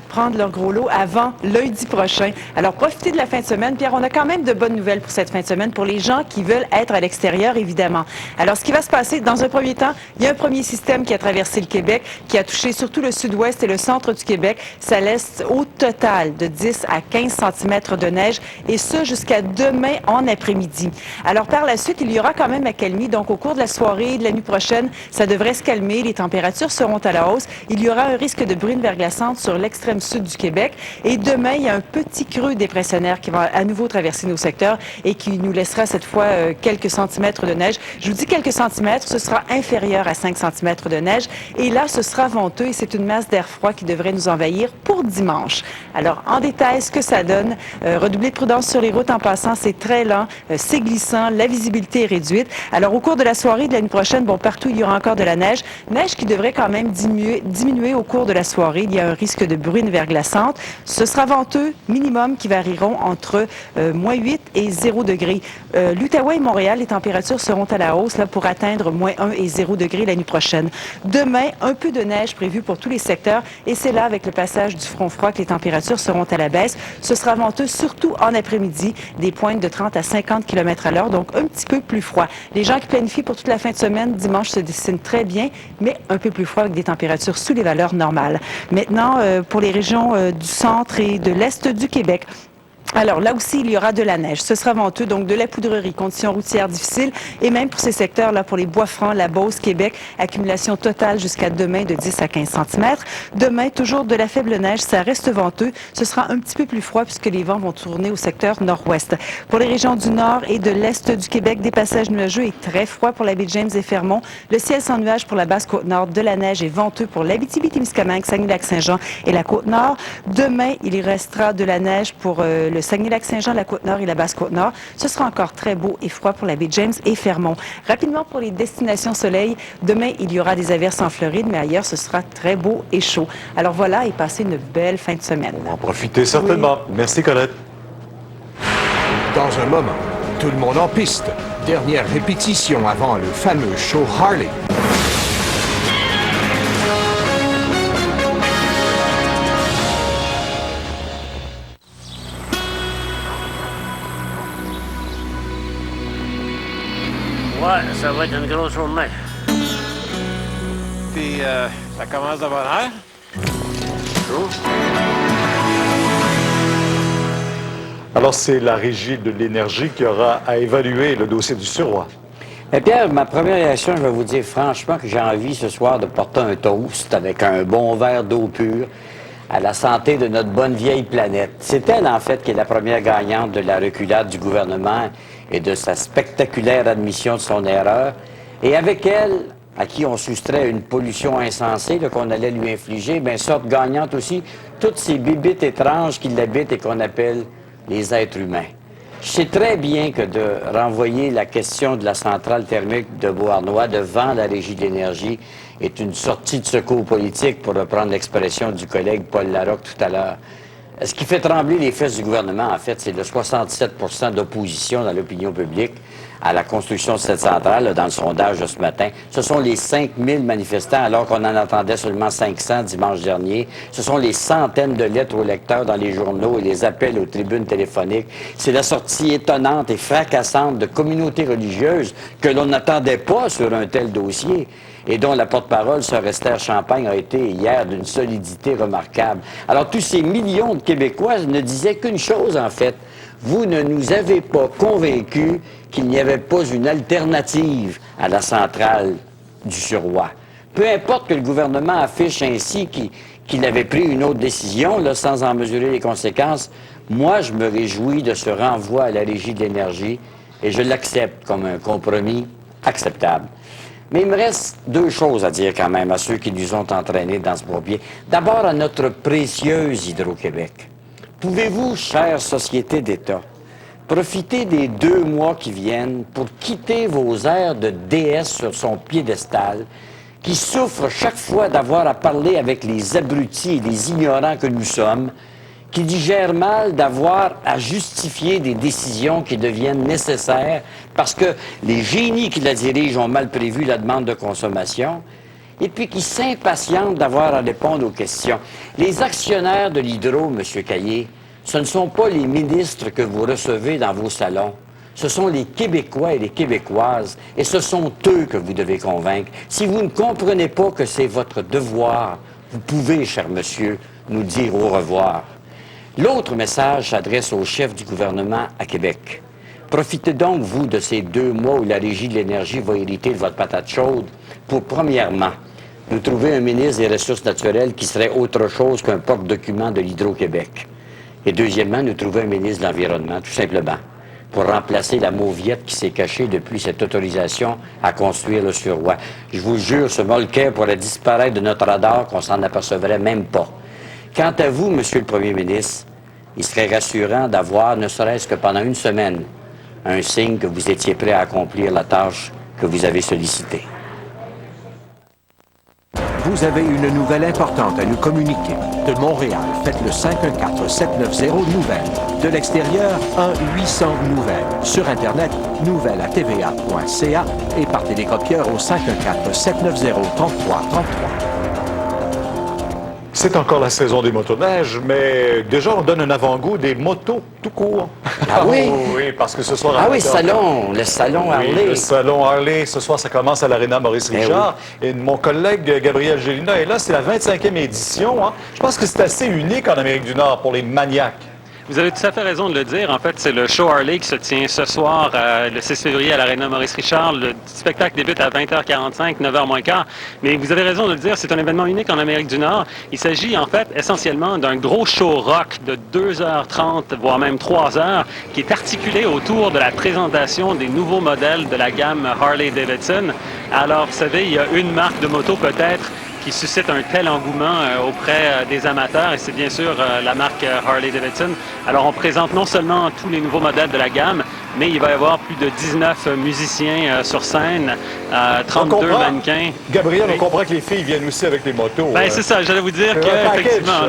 prendre leur gros lot avant lundi prochain. Alors, profitez de la fin de semaine. Pierre, on a quand même de bonnes nouvelles pour cette fin de semaine, pour les gens qui veulent être à l'extérieur, évidemment. Alors, ce qui va se passer, dans un premier temps, il y a un premier système qui a traversé le Québec, qui a touché surtout le sud-ouest et le centre du Québec. Ça laisse au total de 10 à 15 cm de neige, et ce, jusqu'à demain en après-midi. Alors, par la suite, il y aura quand même accalmie. Donc, au cours de la soirée et de la nuit prochaine, ça devrait se calmer. Les températures seront à la hausse. Il y aura un risque de bruine verglaçante sur l'extrême sud du Québec. Et demain, il y a un petit creux dépressionnaire qui va à nouveau traverser nos secteurs et qui nous laissera cette fois quelques centimètres de neige. Je vous dis quelques centimètres, ce sera inférieur à 5 centimètres de neige. Et là, ce sera venteux et c'est une masse d'air froid qui devrait nous envahir pour dimanche. Alors, en détail, ce que ça donne, redoublez de prudence sur les routes en passant, c'est très lent, c'est glissant, la visibilité est réduite. Alors, au cours de la soirée de la nuit prochaine, bon, partout, il y aura encore de la neige. Neige qui devrait quand même diminuer au cours de la soirée. Il y a un risque de bruine verglaçante. Ce sera venteux, minimum qui varieront entre moins 8 et 0 degrés. L'Outaouais et Montréal, les températures seront à la hausse là, pour atteindre moins 1 et 0 degrés la nuit prochaine. Demain, un peu de neige prévue pour tous les secteurs et c'est là, avec le passage du front froid, que les températures seront à la baisse. Ce sera venteux, surtout en après-midi, des pointes de 30 à 50 km à l'heure, donc un petit peu plus froid. Les gens qui planifient pour toute la fin de semaine, dimanche se dessinent très bien, mais un peu plus froid avec des températures sous les valeurs normales. Maintenant, pour les régions du centre et de l'est du Québec, alors là aussi, il y aura de la neige. Ce sera venteux, donc de la poudrerie, conditions routières difficiles. Et même pour ces secteurs-là, pour les Bois-Francs, la Beauce, Québec, accumulation totale jusqu'à demain de 10 à 15 cm. Demain, toujours de la faible neige, ça reste venteux. Ce sera un petit peu plus froid puisque les vents vont tourner au secteur nord-ouest. Pour les régions du nord et de l'est du Québec, des passages nuageux et très froid pour la baie James et Fermont. Le ciel sans nuages pour la Basse-Côte-Nord, de la neige et venteux pour l'Abitibi-Témiscamingue, Saguenay-Lac-Saint-Jean et la Côte-Nord. Demain, il y restera de la neige pour le Saguenay-Lac-Saint-Jean, la Côte-Nord et la Basse-Côte-Nord. Ce sera encore très beau et froid pour la baie James et Fermont. Rapidement, pour les destinations soleil, demain, il y aura des averses en Floride, mais ailleurs, ce sera très beau et chaud. Alors voilà, et passez une belle fin de semaine. On va en profiter certainement. Oui. Merci, Colette. Dans un moment, tout le monde en piste. Dernière répétition avant le fameux show Harley. Ouais, ça va être une grosse journée. Puis, ça commence de bonne heure? Alors, c'est la Régie de l'énergie qui aura à évaluer le dossier du Suroît. Mais Pierre, ma première réaction, je vais vous dire franchement que j'ai envie ce soir de porter un toast avec un bon verre d'eau pure à la santé de notre bonne vieille planète. C'est elle, en fait, qui est la première gagnante de la reculade du gouvernement et de sa spectaculaire admission de son erreur. Et avec elle, à qui on soustrait une pollution insensée qu'on allait lui infliger, bien, sorte gagnante aussi toutes ces bibites étranges qui l'habitent et qu'on appelle les êtres humains. Je sais très bien que de renvoyer la question de la centrale thermique de Beauharnois devant la Régie de l'énergie est une sortie de secours politique, pour reprendre l'expression du collègue Paul Larocque tout à l'heure. Ce qui fait trembler les fesses du gouvernement, en fait, c'est le 67 % d'opposition dans l'opinion publique à la construction de cette centrale, là, dans le sondage de ce matin. Ce sont les 5000 manifestants, alors qu'on en attendait seulement 500 dimanche dernier. Ce sont les centaines de lettres aux lecteurs dans les journaux et les appels aux tribunes téléphoniques. C'est la sortie étonnante et fracassante de communautés religieuses que l'on n'attendait pas sur un tel dossier, et dont la porte-parole, Sœur Esther Champagne, a été hier d'une solidité remarquable. Alors, tous ces millions de Québécois ne disaient qu'une chose, en fait. Vous ne nous avez pas convaincus qu'il n'y avait pas une alternative à la centrale du Suroît. Peu importe que le gouvernement affiche ainsi qu'il avait pris une autre décision, là, sans en mesurer les conséquences, moi, je me réjouis de ce renvoi à la Régie de l'énergie et je l'accepte comme un compromis acceptable. Mais il me reste deux choses à dire quand même à ceux qui nous ont entraînés dans ce bourbier. D'abord, à notre précieuse Hydro-Québec. Pouvez-vous, chère société d'État, profiter des 2 mois qui viennent pour quitter vos airs de déesse sur son piédestal, qui souffre chaque fois d'avoir à parler avec les abrutis et les ignorants que nous sommes, qui digère mal d'avoir à justifier des décisions qui deviennent nécessaires parce que les génies qui la dirigent ont mal prévu la demande de consommation, et puis qui s'impatientent d'avoir à répondre aux questions. Les actionnaires de l'hydro, M. Caillé, ce ne sont pas les ministres que vous recevez dans vos salons. Ce sont les Québécois et les Québécoises, et ce sont eux que vous devez convaincre. Si vous ne comprenez pas que c'est votre devoir, vous pouvez, cher monsieur, nous dire au revoir. L'autre message s'adresse au chef du gouvernement à Québec. Profitez donc, vous, de ces 2 mois où la Régie de l'énergie va hériter de votre patate chaude pour, premièrement, nous trouver un ministre des Ressources naturelles qui serait autre chose qu'un porte-document de l'Hydro-Québec. Et deuxièmement, nous trouver un ministre de l'Environnement, tout simplement, pour remplacer la mauviette qui s'est cachée depuis cette autorisation à construire le Suroît. Je vous jure, ce Molker pourrait disparaître de notre radar qu'on s'en apercevrait même pas. Quant à vous, Monsieur le Premier ministre, il serait rassurant d'avoir, ne serait-ce que pendant une semaine, un signe que vous étiez prêt à accomplir la tâche que vous avez sollicitée. Vous avez une nouvelle importante à nous communiquer. De Montréal, faites le 514-790-Nouvelles. De l'extérieur, 1-800-Nouvelles. Sur Internet, nouvelles@tva.ca et par télécopieur au 514-790-3333. C'est encore la saison des motoneiges, mais déjà, on donne un avant-goût des motos tout court. Ah oui? Oui, parce que ce soir... Ah oui, le salon Harley. Oui, le salon Harley. Ce soir, ça commence à l'Arena Maurice-Richard. Et mon collègue Gabriel Gélina est là. C'est la 25e édition. Hein. Je pense que c'est assez unique en Amérique du Nord pour les maniaques. Vous avez tout à fait raison de le dire. En fait, c'est le show Harley qui se tient ce soir, le 6 février, à l'Arena Maurice-Richard. Le spectacle débute à 20h45, 9h moins quart. Mais vous avez raison de le dire, c'est un événement unique en Amérique du Nord. Il s'agit, en fait, essentiellement d'un gros show rock de 2h30, voire même 3h, qui est articulé autour de la présentation des nouveaux modèles de la gamme Harley-Davidson. Alors, vous savez, il y a une marque de moto, peut-être, qui suscite un tel engouement auprès des amateurs, et c'est bien sûr la marque Harley-Davidson. Alors, on présente non seulement tous les nouveaux modèles de la gamme, mais il va y avoir plus de 19 musiciens sur scène, 32 mannequins. Gabriel, on comprend que les filles viennent aussi avec les motos. Ben, c'est ça, j'allais vous dire qu'effectivement,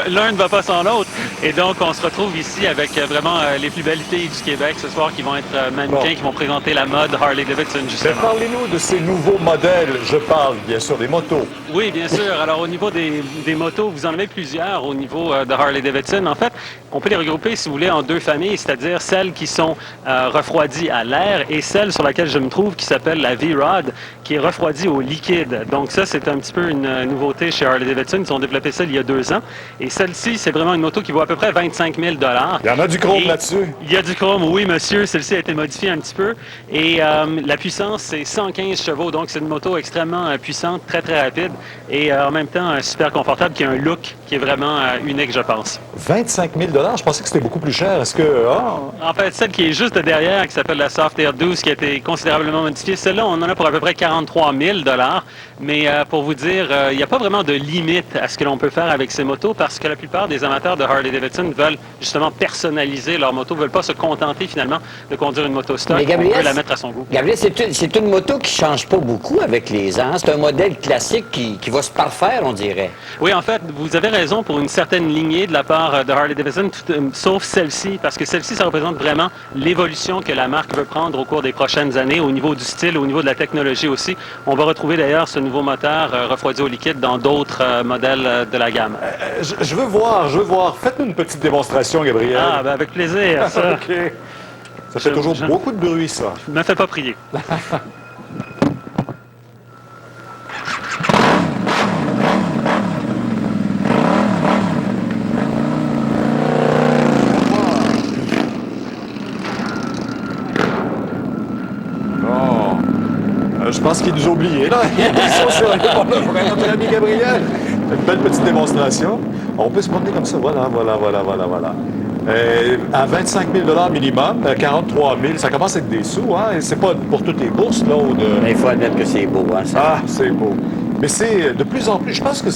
l'un ne va pas sans l'autre. Et donc, on se retrouve ici avec vraiment les plus belles filles du Québec ce soir qui vont être mannequins, qui vont présenter la mode Harley-Davidson, justement. Mais parlez-nous de ces nouveaux modèles. Je parle, bien sûr, des motos. Oui, bien sûr. Alors, au niveau des motos, vous en avez plusieurs au niveau de Harley-Davidson. En fait, on peut les regrouper, si vous voulez, en 2 familles, c'est-à-dire celles qui sont refroidies à l'air et celle sur laquelle je me trouve qui s'appelle la V-Rod, qui est refroidie au liquide. Donc ça, c'est un petit peu une nouveauté chez Harley-Davidson. Ils ont développé ça il y a 2 ans. Et celle-ci, c'est vraiment une moto qui vaut à peu près 25 000 $. Il y en a du chrome là-dessus. Il y a du chrome, oui, monsieur. Celle-ci a été modifiée un petit peu. Et la puissance, c'est 115 chevaux. Donc c'est une moto extrêmement puissante, très, très rapide. Et en même temps, super confortable, qui a un look qui est vraiment unique, je pense. 25 000 $? Je pensais que c'était beaucoup plus cher. Est-ce que... En fait, celle qui est juste derrière, qui s'appelle la Softail 12, qui a été considérablement modifiée, celle-là, on en a pour à peu près 43 000 $. Mais pour vous dire, il n'y a pas vraiment de limite à ce que l'on peut faire avec ces motos parce que la plupart des amateurs de Harley-Davidson veulent justement personnaliser leur moto, ne veulent pas se contenter finalement de conduire une moto stock. Gabriel, on veut la mettre à son goût. Gabriel, c'est une moto qui ne change pas beaucoup avec les ans. C'est un modèle classique qui va se parfaire, on dirait. Oui, en fait, vous avez raison pour une certaine lignée de la part de Harley-Davidson, sauf celle-ci, parce que celle-ci, ça représente vraiment l'évolution que la marque veut prendre au cours des prochaines années, au niveau du style, au niveau de la technologie aussi. On va retrouver d'ailleurs ce nouveau moteur refroidi au liquide dans d'autres modèles de la gamme. Je veux voir. Faites-nous une petite démonstration, Gabriel. Ah, ben avec plaisir, ça. OK. Ça fait toujours beaucoup de bruit, ça. Ne me fais pas prier. Je pense qu'il nous a oubliés, là. Notre ami Gabriel. Une belle petite démonstration. On peut se promener comme ça. Voilà. À 25 000 $ minimum, 43 000, ça commence à être des sous, hein? C'est pas pour toutes les courses, là. Mais il faut admettre que c'est beau, hein? Ah, c'est beau. Mais c'est de plus en plus, je pense que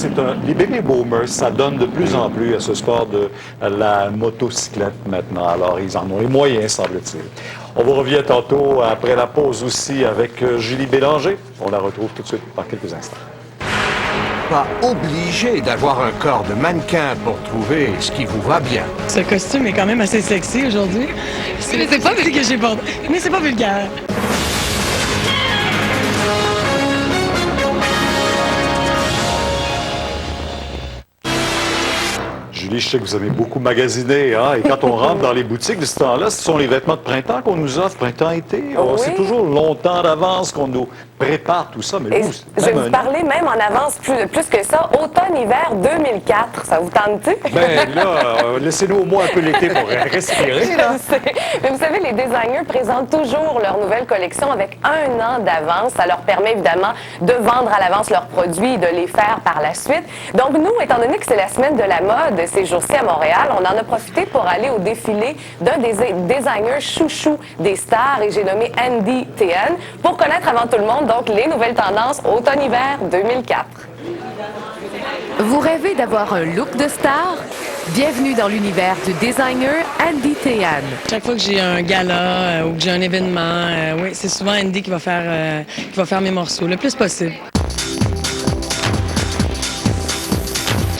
les baby boomers, ça donne de plus en plus à ce sport de la motocyclette maintenant. Alors, ils en ont les moyens, semble-t-il. On vous revient tantôt après la pause aussi avec Julie Bélanger. On la retrouve tout de suite dans quelques instants. Pas obligé d'avoir un corps de mannequin pour trouver ce qui vous va bien. Ce costume est quand même assez sexy aujourd'hui. Mais c'est pas vulgaire que j'ai porté. Mais c'est pas vulgaire. Julie, je sais que vous avez beaucoup magasiné, hein? Et quand on rentre dans les boutiques de ce temps-là, ce sont les vêtements de printemps qu'on nous offre, printemps-été. Oh, c'est toujours longtemps d'avance qu'on nous prépare tout ça, mais vous, je vais vous parler même en avance plus que ça. Automne-hiver 2004, ça vous tente-tu? Ben là, laissez-nous au moins un peu l'été pour respirer, là. Mais vous savez, les designers présentent toujours leur nouvelle collection avec 1 an d'avance. Ça leur permet évidemment de vendre à l'avance leurs produits et de les faire par la suite. Donc nous, étant donné que c'est la semaine de la mode ces jours-ci à Montréal, on en a profité pour aller au défilé d'un des designers chouchous des stars, et j'ai nommé Andy Tehan, pour connaître avant tout le monde donc les nouvelles tendances automne-hiver 2004. Vous rêvez d'avoir un look de star? Bienvenue dans l'univers du designer Andy Tehan. Chaque fois que j'ai un gala ou que j'ai un événement, oui, c'est souvent Andy qui va faire mes morceaux, le plus possible.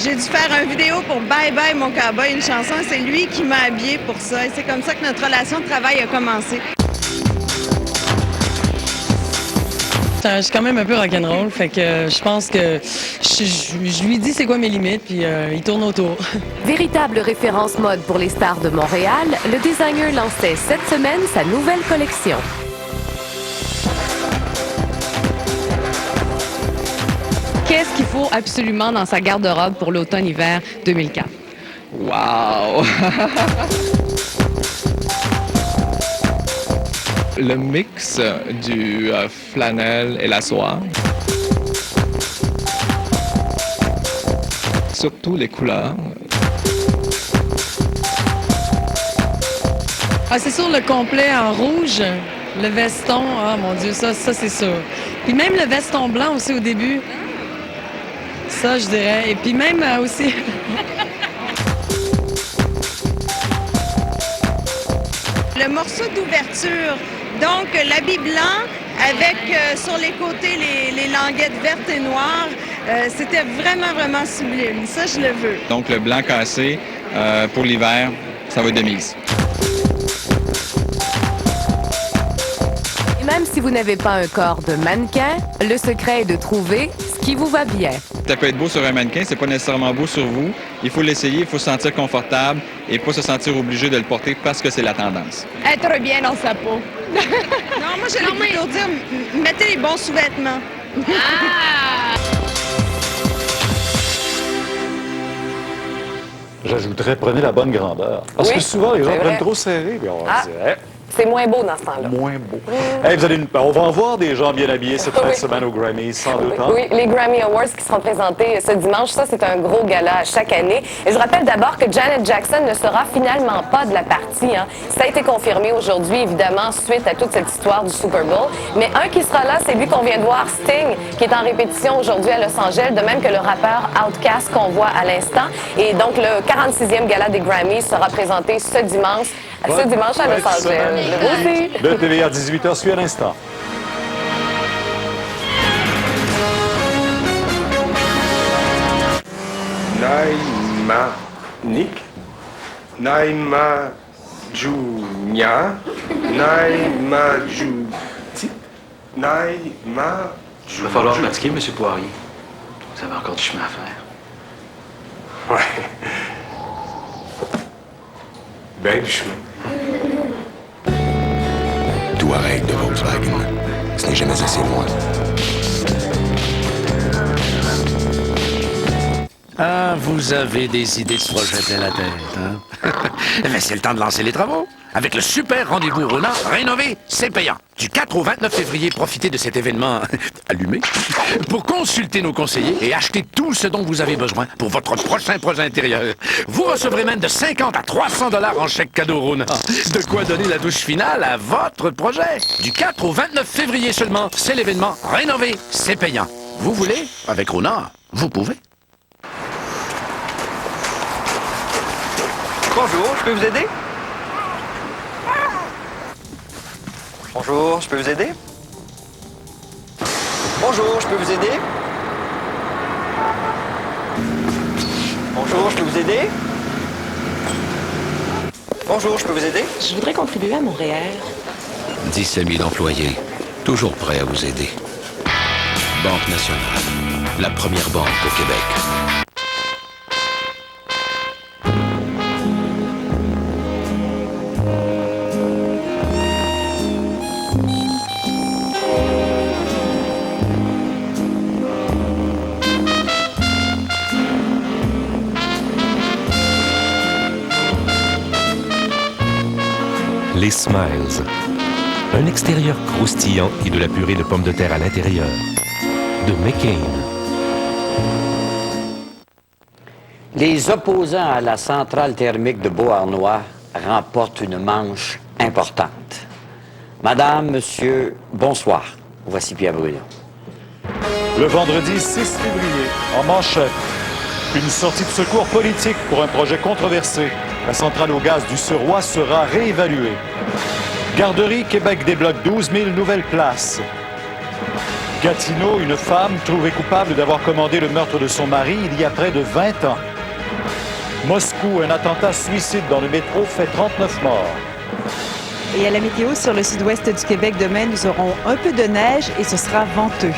J'ai dû faire une vidéo pour Bye Bye Mon Cowboy, une chanson. C'est lui qui m'a habillée pour ça. Et c'est comme ça que notre relation de travail a commencé. Je suis quand même un peu rock'n'roll, fait que je pense que je lui dis c'est quoi mes limites, puis il tourne autour. Véritable référence mode pour les stars de Montréal, le designer lançait cette semaine sa nouvelle collection. Qu'est-ce qu'il faut absolument dans sa garde-robe pour l'automne-hiver 2004? Wow! Le mix du flanelle et la soie. Surtout les couleurs. Ah, c'est sûr, le complet en rouge, le veston, ah mon Dieu, ça c'est sûr. Puis même le veston blanc aussi au début, ça je dirais. Et puis même aussi... Le morceau d'ouverture, donc l'habit blanc avec sur les côtés les languettes vertes et noires, c'était vraiment, vraiment sublime. Ça, je le veux. Donc le blanc cassé, pour l'hiver, ça va être de mise. Même si vous n'avez pas un corps de mannequin, le secret est de trouver ce qui vous va bien. Ça peut être beau sur un mannequin, c'est pas nécessairement beau sur vous. Il faut l'essayer, il faut se sentir confortable et pas se sentir obligé de le porter parce que c'est la tendance. Être bien dans sa peau. Non, moi, j'allais plutôt dire, mettez les bons sous-vêtements. J'ajouterais, prenez la bonne grandeur. Parce que souvent, les gens prennent trop serré, puis on va se dire, C'est moins beau dans ce temps-là. Moins beau. Hey, on va en voir des gens bien habillés cette fin de semaine aux Grammys, sans doute. Hein? Oui, les Grammy Awards qui seront présentés ce dimanche, ça c'est un gros gala chaque année. Et je rappelle d'abord que Janet Jackson ne sera finalement pas de la partie. Hein. Ça a été confirmé aujourd'hui, évidemment, suite à toute cette histoire du Super Bowl. Mais un qui sera là, c'est lui qu'on vient de voir, Sting, qui est en répétition aujourd'hui à Los Angeles, de même que le rappeur Outkast qu'on voit à l'instant. Et donc le 46e gala des Grammys sera présenté ce dimanche à Los Angeles. Le TVA 18h suit à l'instant. Naïma Nick, Naïma Junia, Naïma Juti, Naïma Ju. Il va falloir pratiquer, M. Poirier. Vous avez encore du chemin à faire. Ouais. Ben du chemin. Touareg de Volkswagen. Ce n'est jamais assez loin. Ah, vous avez des idées de se projeter la tête, hein? Mais c'est le temps de lancer les travaux. Avec le super rendez-vous Rona, rénové, c'est payant. Du 4 au 29 février, profitez de cet événement allumé pour consulter nos conseillers et acheter tout ce dont vous avez besoin pour votre prochain projet intérieur. Vous recevrez même de 50 à 300 $ en chèque cadeau Rona. De quoi donner la douche finale à votre projet. Du 4 au 29 février seulement, c'est l'événement rénové, c'est payant. Vous voulez? Avec Rona, vous pouvez. Bonjour, je peux vous aider? Bonjour, je peux vous aider? Bonjour, je peux vous aider? Bonjour, je peux vous aider? Bonjour, je peux vous aider? Je voudrais contribuer à mon REER. 17 000 employés, toujours prêts à vous aider. Banque nationale, la première banque au Québec. Les Smiles. Un extérieur croustillant et de la purée de pommes de terre à l'intérieur. De McCain. Les opposants à la centrale thermique de Beauharnois remportent une manche importante. Madame, monsieur, bonsoir. Voici Pierre Bruno. Le vendredi 6 février, en manchette, une sortie de secours politique pour un projet controversé. La centrale au gaz du Suroît sera réévaluée. Garderie, Québec débloque 12 000 nouvelles places. Gatineau, une femme trouvée coupable d'avoir commandé le meurtre de son mari il y a près de 20 ans. Moscou, un attentat suicide dans le métro fait 39 morts. Et à la météo, sur le sud-ouest du Québec, demain, nous aurons un peu de neige et ce sera venteux.